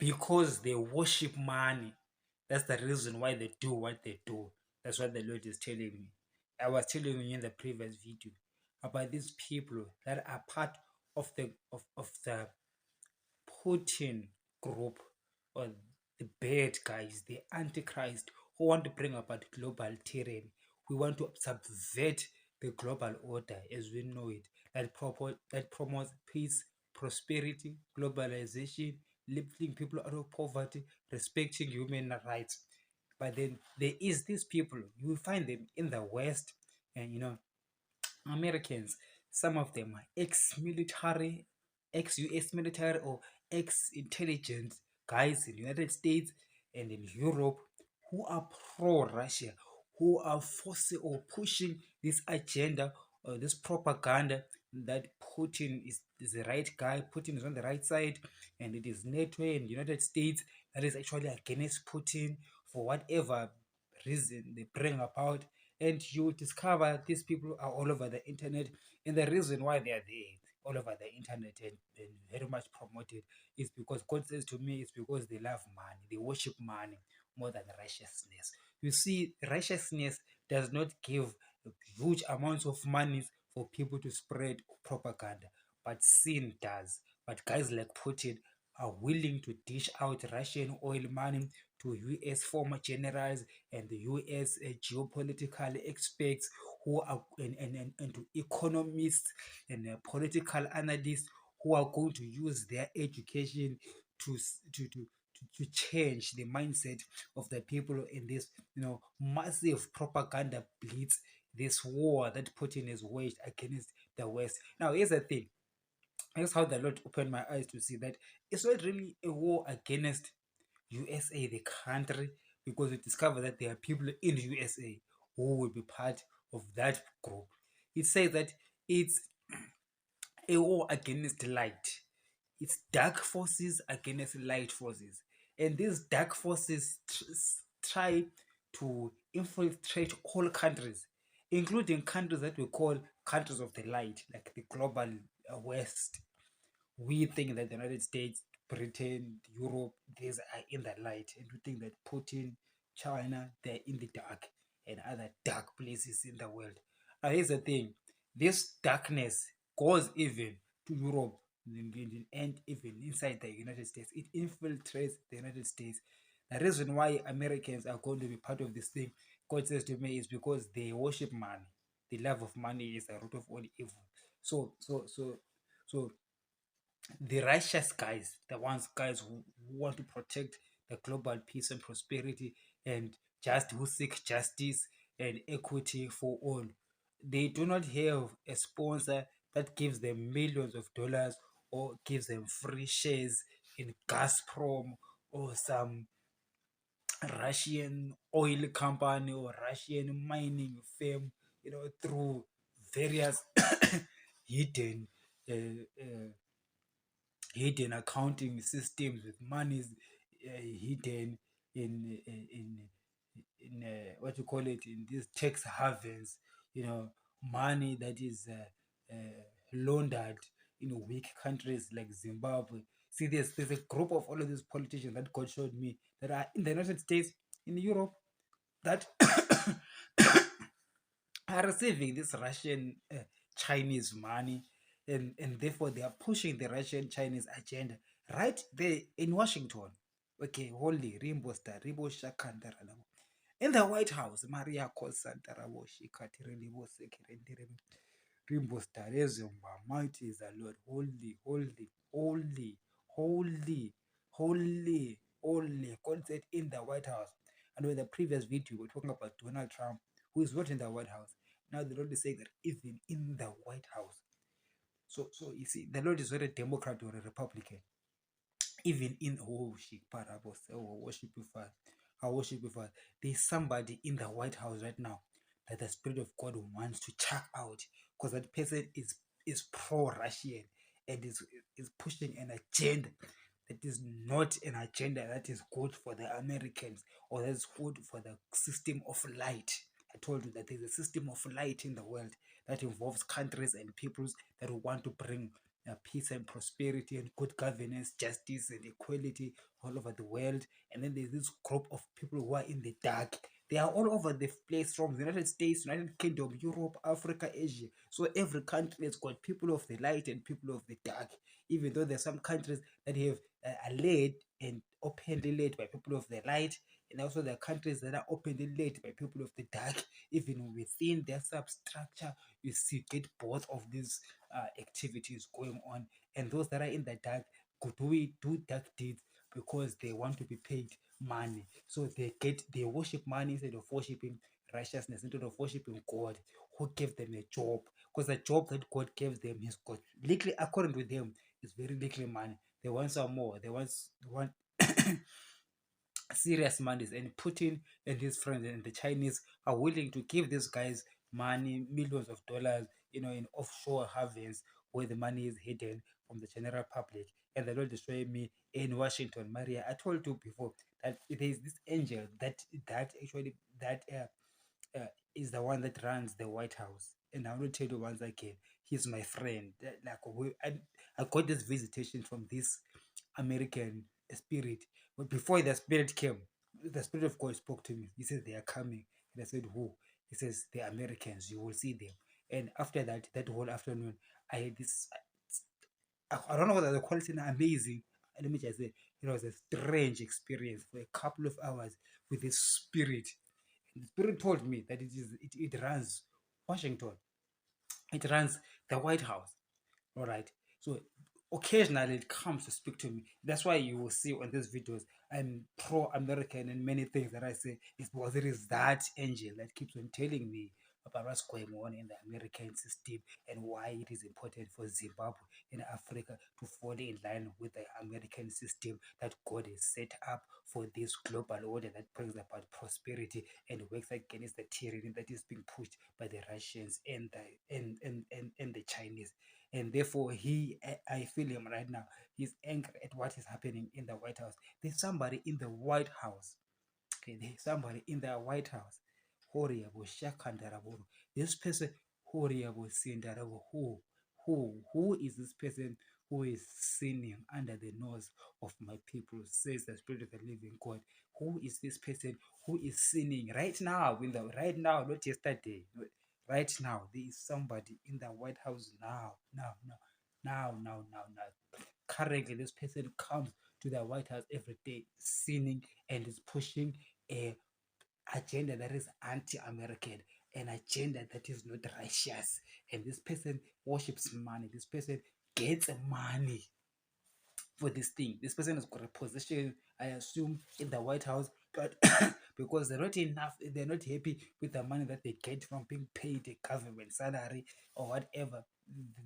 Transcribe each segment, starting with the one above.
because they worship money. That's the reason why they do what they do. That's what the Lord is telling me. I was telling you in the previous video about these people that are part of the Putin group, or the bad guys, the antichrist, who want to bring about global tyranny. We want to subvert the global order as we know it, that promotes peace, prosperity, globalization, lifting people out of poverty, respecting human rights. But then there is these people, you will find them in the West, and Americans, some of them are ex-military, ex-US military, or ex-intelligence guys in the United States and in Europe, who are pro-Russia, who are forcing or pushing this agenda or this propaganda that Putin is the right guy, Putin is on the right side, and it is NATO and the United States that is actually against Putin for whatever reason they bring about. And you discover these people are all over the internet, and the reason why they are there all over the internet and very much promoted is because God says to me it's because they love money, they worship money more than righteousness. You see, righteousness does not give huge amounts of money for people to spread propaganda, but sin does. But guys like Putin are willing to dish out Russian oil money to US former generals and the US geopolitical experts who are and to economists and political analysts who are going to use their education to to change the mindset of the people in this massive propaganda blitz, this war that Putin has waged against the West. Now here's the thing, here's how the Lord opened my eyes to see that it's not really a war against USA, the country, because we discover that there are people in the USA who will be part of that group. It says that it's a war against light. It's dark forces against light forces. And these dark forces try to infiltrate all countries, including countries that we call countries of the light, like the global West. We think that the United States, Britain, Europe, these are in the light, and we think that Putin, China, they're in the dark, and other dark places in the world. Now, here's the thing, this darkness goes even to Europe and even inside the United States. It infiltrates the United States. The reason why Americans are going to be part of this thing, God says to me, is because they worship money. The love of money is the root of all evil. So the righteous guys, the ones guys who want to protect the global peace and prosperity, and just who seek justice and equity for all, they do not have a sponsor that gives them millions of dollars or gives them free shares in Gazprom or some Russian oil company or Russian mining firm, through various hidden uh, uh, hidden accounting systems with monies hidden in what you call it, in these tax havens, money that is laundered in weak countries like Zimbabwe. See, there's a group of all of these politicians that God showed me that are in the United States, in Europe, that are receiving this Russian Chinese money, and therefore they are pushing the Russian Chinese agenda right there in Washington. Okay, holy Rimbo Star, Ribo Shakandara. In the White House, Maria Kosantara Shikatirilibo Sekirendiri Rimbo Star Rezumba, mighty is the Lord, holy, holy, holy, holy, holy, holy. God said in the White House. And with the previous video, we're talking about Donald Trump, who is not in the White House. Now the Lord is saying that even in the White House. So you see, the Lord is not a Democrat or a Republican. Even in worship you, Father. I worship you, Father. There's somebody in the White House right now that the Spirit of God wants to check out, because that person is pro-Russian and is pushing an agenda that is not an agenda that is good for the Americans or that's good for the system of light. I told you that there's a system of light in the world that involves countries and peoples that want to bring peace and prosperity and good governance, justice and equality all over the world. And then there's this group of people who are in the dark. They are all over the place, from the United States, United Kingdom, Europe, Africa, Asia. So every country has got people of the light and people of the dark. Even though there's some countries that have are led and openly led by people of the light, and also there are countries that are openly led by people of the dark. Even within their substructure, you see get both of these activities going on. And those that are in the dark could do dark deeds because they want to be paid money. So they worship money instead of worshiping righteousness, instead of worshiping God who gave them a job. Because the job that God gave them is God. Little, according to them, is very little money. They want some more. They want serious monies, and Putin and his friends and the Chinese are willing to give these guys money, millions of dollars, in offshore havens where the money is hidden from the general public. And the Lord is showing me in Washington, Maria. I told you before that there is this angel that is the one that runs the White House. And I want to tell you once again, he's my friend. I got this visitation from this American spirit. But before the spirit came, the spirit of God spoke to me. He says they are coming. And I said, who? He says the Americans. You will see them. And after that, that whole afternoon, I had this. I don't know whether the quality is amazing. Let me just say, it was a strange experience for a couple of hours with this spirit. And the spirit told me that it runs Washington. It runs the White House. All right. So occasionally it comes to speak to me. That's why you will see on these videos I'm pro-American, and many things that I say is because it is that angel that keeps on telling me about what's going on in the American system and why it is important for Zimbabwe in Africa to fall in line with the American system that God has set up for this global order that brings about prosperity and works against the tyranny that is being pushed by the Russians and the Chinese. And therefore I feel him right now. He's angry at what is happening in the White House. There's somebody in the White House. Okay, there's somebody in the White House. Horrible Shakandaraburu. This person, horrible Sindarabo. Who is this person who is sinning under the nose of my people? Says the Spirit of the Living God. Who is this person who is sinning right now? Right now, not yesterday. Right now, there is somebody in the White House now. Currently, this person comes to the White House every day, sinning, and is pushing a agenda that is anti-American, an agenda that is not righteous. And this person worships money. This person gets money for this thing. This person has got a position, I assume, in the White House, but because they're not happy with the money that they get from being paid a government salary or whatever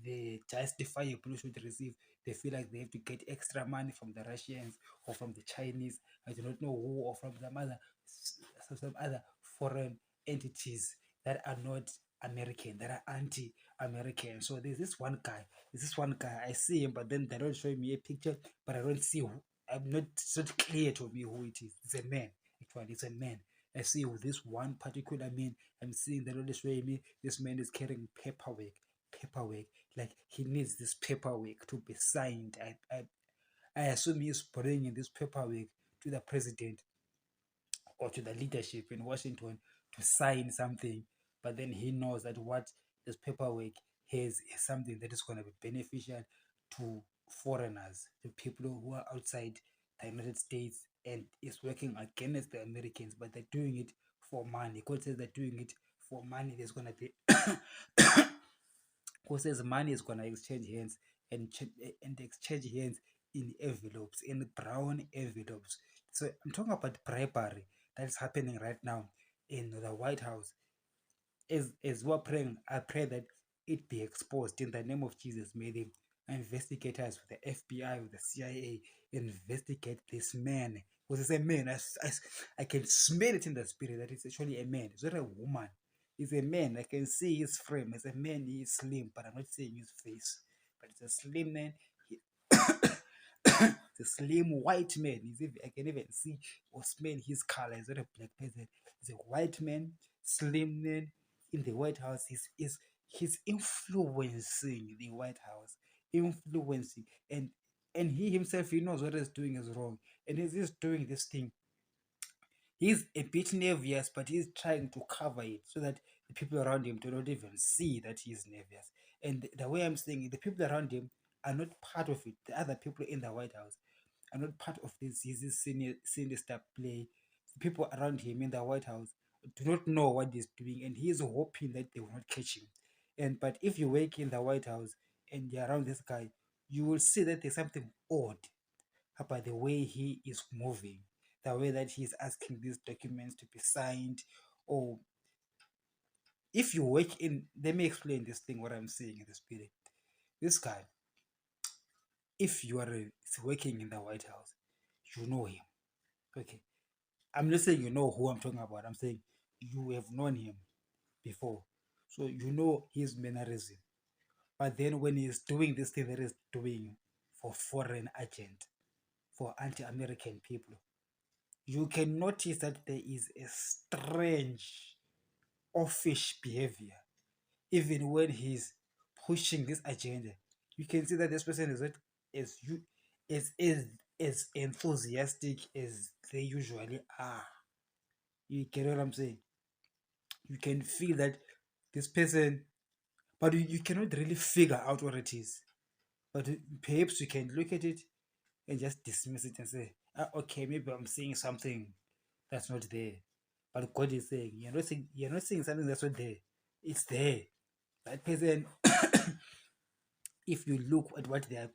the justifiable should receive. They feel like they have to get extra money from the Russians or from the Chinese. I do not know who, or from some other foreign entities that are not American, that are anti-American. So there's this one guy. I see him, but then they don't show me a picture, but I don't see who. It's not clear to me who it is. It's a man. Actually, it's a man. I see who this one particular man. I'm seeing the Lord showing me this man is carrying paperwork. Paperwork. Like he needs this paperwork to be signed. I assume he's bringing this paperwork to the president or to the leadership in Washington to sign something, but then he knows that what this paperwork has is something that is going to be beneficial to foreigners, to people who are outside the United States, and is working against the Americans, but they're doing it for money. God says they're doing it for money. There's going to be who says money is going to exchange hands and exchange hands in envelopes, in brown envelopes. So I'm talking about bribery that's happening right now in the White House. As we're praying, I pray that it be exposed in the name of Jesus. May the investigators with the FBI, with the CIA, investigate this man. Because it's a man. I can smell it in the spirit that it's actually a man. It's not a woman. It's a man. I can see his frame. As a man, he is slim, but I'm not seeing his face. But it's a slim man. It's a slim white man. I can even see or smell his color. He's not a black person. He's a white man, slim man in the White House. He's influencing the White House. influencing, and he himself, he knows what he's doing is wrong, and he's doing this thing. He's a bit nervous, but he's trying to cover it so that the people around him do not even see that he's nervous. And the way I'm saying it, the people around him are not part of it. The other people in the White House are not part of this his sinister play. The people around him in the White House do not know what he's doing, and he is hoping that they will not catch him. And but if you wake in the White House and you're around this guy, you will see that there's something odd about the way he is moving, the way that he's asking these documents to be signed. Or if you work in, let me explain this thing, what I'm saying in this spirit. This guy, if you are working in the White House, you know him. Okay. I'm not saying you know who I'm talking about. I'm saying you have known him before. So you know his mannerism. But then when he's doing this thing that he's doing for foreign agent, for anti-American people, you can notice that there is a strange, offish behavior. Even when he's pushing this agenda, you can see that this person is not as you as enthusiastic as they usually are. You get what I'm saying? You can feel that this person, but you cannot really figure out what it is. But perhaps you can look at it and just dismiss it and say, ah, okay, maybe I'm seeing something that's not there. But God is saying, you're not seeing something that's not there. It's there. That person, if you look at what they are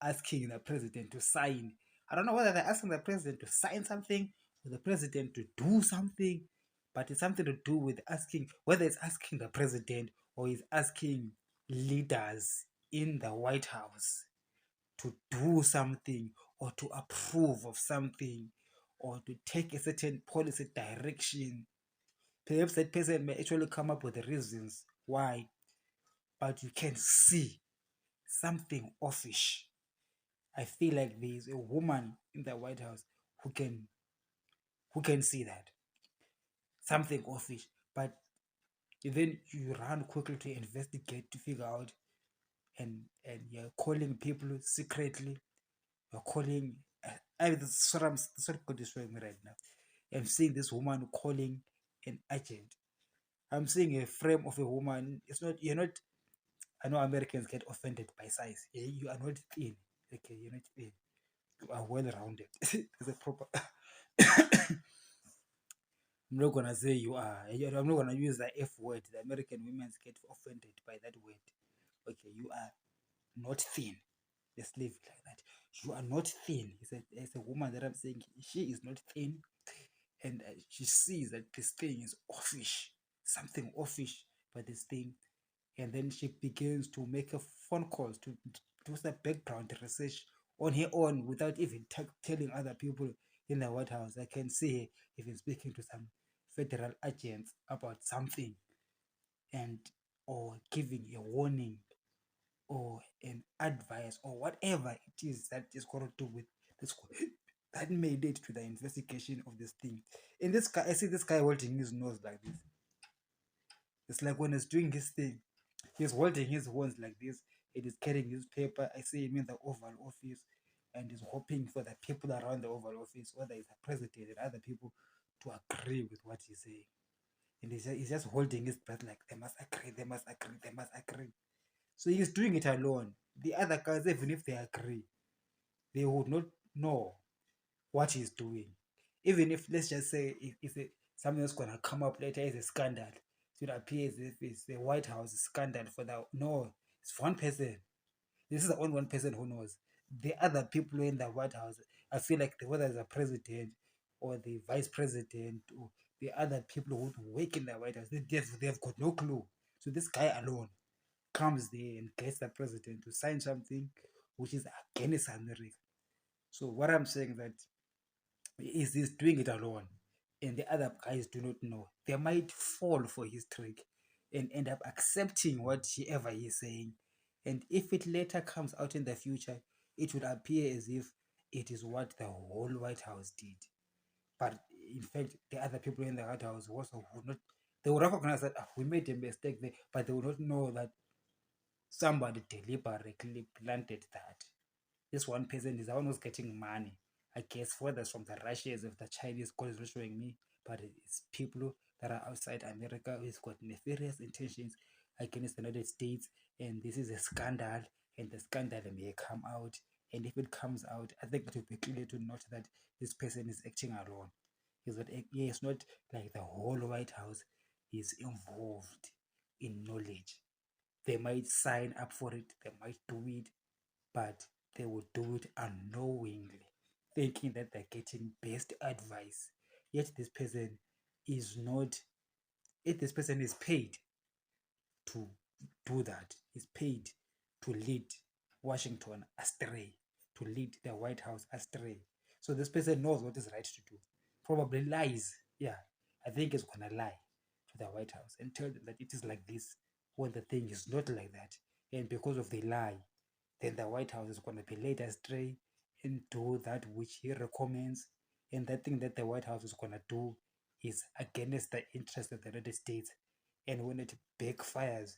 asking the president to sign, I don't know whether they're asking the president to sign something or the president to do something, but it's something to do with asking, whether it's asking the president or is asking leaders in the White House to do something or to approve of something or to take a certain policy direction. Perhaps that person may actually come up with the reasons why, but you can see something offish. I feel like there is a woman in the White House who can see that something offish, but then you run quickly to investigate to figure out, and you're calling people secretly. You're calling. That's what God is showing me right now. I'm seeing this woman calling an agent. I'm seeing a frame of a woman. It's not. You're not. I know Americans get offended by size. You are not thin. Okay, you're not thin. You are well rounded. There's a proper. I'm not gonna say you are. I'm not gonna use the F word. The American women get offended by that word. Okay, you are not thin. Let's leave it like that. You are not thin. It's a woman that I'm saying she is not thin, and she sees that this thing is offish, something offish by this thing, and then she begins to make a phone calls to do some background research on her own without even telling other people in the White House. I can see her even speaking to some federal agents about something, and or giving a warning or an advice or whatever it is that is going to do with this that may lead to the investigation of this thing. In this guy, I see this guy holding his nose like this. It's like when he's doing his thing, he's holding his horns like this. It is carrying his paper. I see him in the Oval Office and he's hoping for the people around the Oval Office, whether it's the president and other people, to agree with what he's saying. And he's just holding his breath like they must agree, they must agree, they must agree. So he's doing it alone. The other guys, even if they agree, they would not know what he's doing. Even if, let's just say, if something that's going to come up later is a scandal, it would appear as if it's the White House scandal for that. No, it's one person. This is the only one person who knows. The other people in the White House, I feel like whether it's the president or the vice president or the other people who work in the White House, they've got no clue. So this guy alone comes there and gets the president to sign something which is against America. So what I'm saying that is he's doing it alone, and the other guys do not know. They might fall for his trick and end up accepting whatever he's saying. And if it later comes out in the future, it would appear as if it is what the whole White House did. But in fact, the other people in the White House also would not. They would recognize that we made a mistake there, but they would not know that somebody deliberately planted that. This one person is the one who's getting money. I guess whether it's from the Russians, if the Chinese, God is not showing me, but it's people that are outside America who's got nefarious intentions against the United States, and this is a scandal, and the scandal may come out. And if it comes out, I think it will be clear to note that this person is acting alone. It's not like the whole White House is involved in knowledge. They might sign up for it, they might do it, but they will do it unknowingly, thinking that they're getting best advice. Yet this person is not, yet this person is paid to do that. Is paid to lead Washington astray, to lead the White House astray. So this person knows what is right to do. Probably lies. Yeah, I think it's gonna lie to the White House and tell them that it is like this when the thing is not like that. And because of the lie, then the White House is gonna be led astray and do that which he recommends. And that thing that the White House is gonna do is against the interest of the United States. And when it backfires,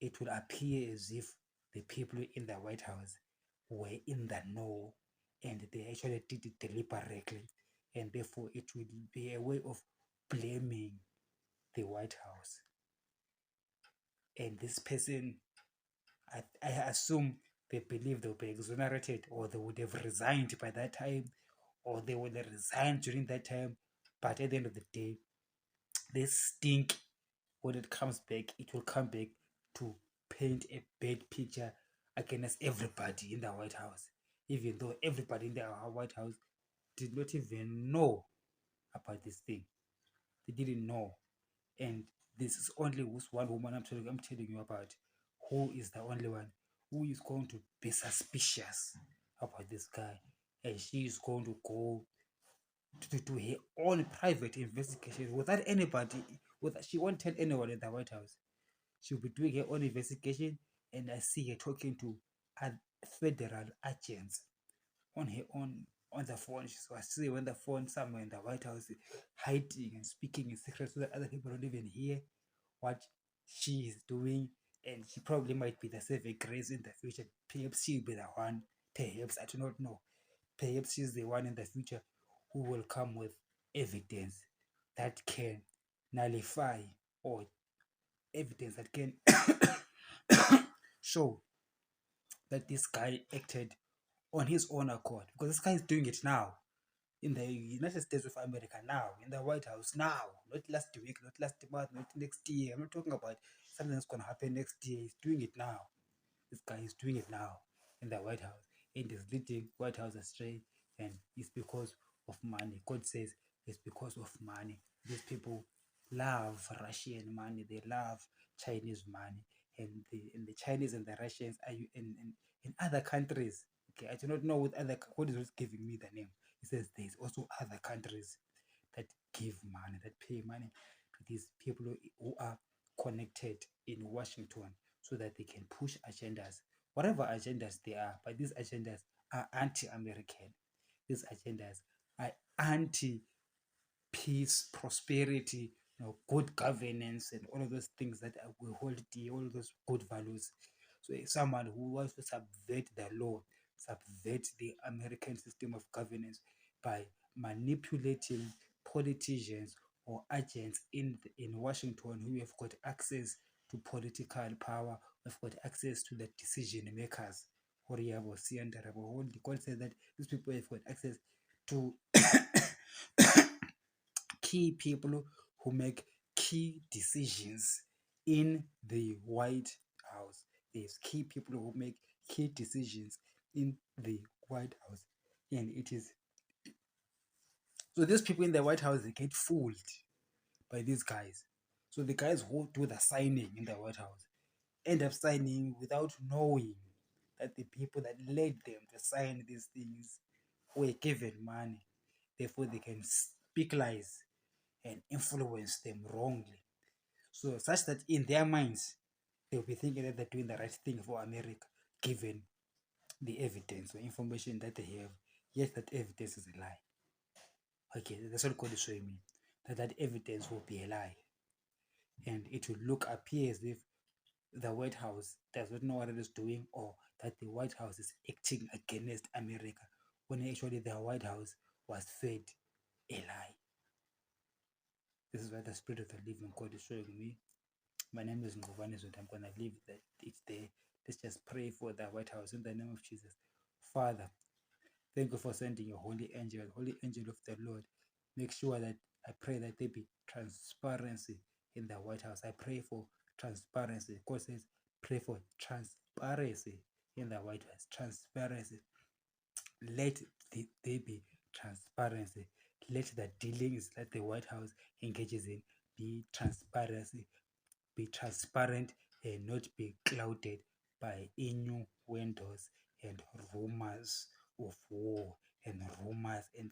it will appear as if the people in the White House were in the know and they actually did it deliberately. And therefore, it will be a way of blaming the White House. And this person, I assume they believe they'll be exonerated, or they would have resigned by that time, or they would have resigned during that time. But at the end of the day, this stink, when it comes back, it will come back to paint a bad picture against everybody in the White House, even though everybody in the White House did not even know about this thing. They didn't know. And this is only this one woman I'm telling you about, who is the only one who is going to be suspicious about this guy. And she is going to go to do her own private investigation without anybody, she won't tell anyone in the White House. She'll be doing her own investigation, and I see her talking to federal agents on her own on the phone. She was sitting on the phone somewhere in the White House, hiding and speaking in secret so that other people don't even hear what she is doing. And she probably might be the saving grace in the future. Perhaps she'll be the one. Perhaps, I do not know. Perhaps she's the one in the future who will come with evidence that can nullify, or evidence that can show that this guy acted on his own accord, because this guy is doing it now in the United States of America, now in the White House now, not last week, not last month, not next year. I'm not talking about something that's going to happen next year. He's doing it now. This guy is doing it now in the White House, and is leading White House astray, and it's because of money. God says it's because of money. These people love Russian money, they love Chinese money, and the Chinese and the Russians are in other countries. Okay, I do not know what other, God is not giving me the name. He says there's also other countries that give money, that pay money to these people who are connected in Washington, so that they can push agendas, whatever agendas they are. But these agendas are anti-American. These agendas are anti-peace, prosperity, good governance, and all of those things that we hold dear, all of those good values. So someone who wants to subvert the law, subvert the American system of governance by manipulating politicians or agents in Washington who have got access to political power, who have got access to the decision makers. God says that these people have got access to key people who make key decisions in the White House. There's key people who make key decisions in the White House. And it is so these people in the White House, they get fooled by these guys. So the guys who do the signing in the White House end up signing without knowing that the people that led them to sign these things were given money. Therefore, they can speak lies and influence them wrongly. So such that in their minds, they'll be thinking that they're doing the right thing for America, given the evidence or information that they have. Yet that evidence is a lie. Okay, that's what God is showing me. That evidence will be a lie. And it will appear as if the White House does not know what it is doing, or that the White House is acting against America, when actually the White House was fed a lie. This is what the Spirit of the Living God is showing me. My name is Ngubane, so I'm going to leave it there. Let's just pray for the White House in the name of Jesus. Father, thank you for sending your holy angel of the Lord. Make sure that I pray that there be transparency in the White House. I pray for transparency. God says, pray for transparency in the White House. Transparency. Let there be transparency. Let the dealings that the White House engages in be transparent and not be clouded by innuendos and rumors of war, and rumors in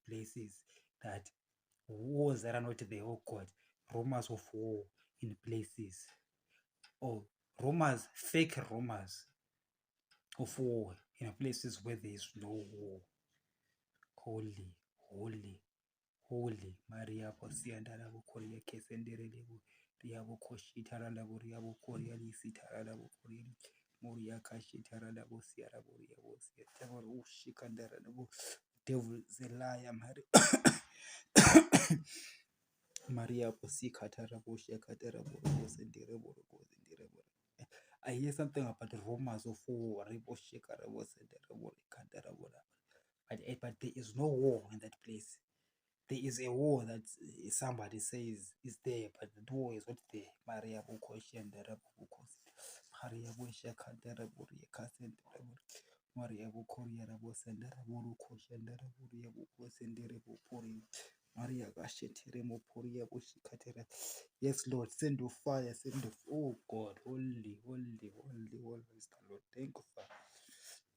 places that wars that are not there, oh God, rumors of war in places, or rumors, fake rumors of war in places where there is no war. Holy, holy, holy Maria Posiandarabu Korea Kesenderebu Riabu Koshi Taralabu Riabu Korea Lisi Taralabu Korea Moria Kashi Taralabu Siarabu Riabu Siatabu Shikandarabu Devil Zelaya Maria Posika Tarabu Shakatarabu Senderebu Senderebu. I hear something about the rumors of war, Ribo Shikarabu Senderebu Kandarabu. But there is no war in that place. There is a war that somebody says is there, but the war is not there. Maria Bukoshi and the Rabukos. Maria Busha Kandaraburi, Cousin Maria Bukoria Rabos and the Raburu Koshi and the Raburia Bukos and the Rebupuri. Maria Gashetiremo Puria Bushikatera. Yes, Lord, send your fire, send the oh God, holy, holy, holy, holy is the Lord. Thank you, Father.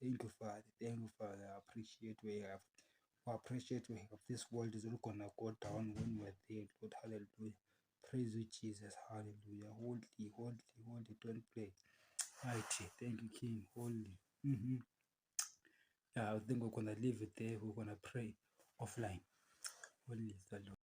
Thank you, Father. Thank you, Father. I appreciate where you have. I appreciate where this world is not gonna go down when we're there, Lord. Hallelujah. Praise you, Jesus. Hallelujah. Holy, holy, holy. Don't play. Mighty. Thank you, King. Holy. Yeah, I think we're gonna leave it there. We're gonna pray offline. Holy is the Lord.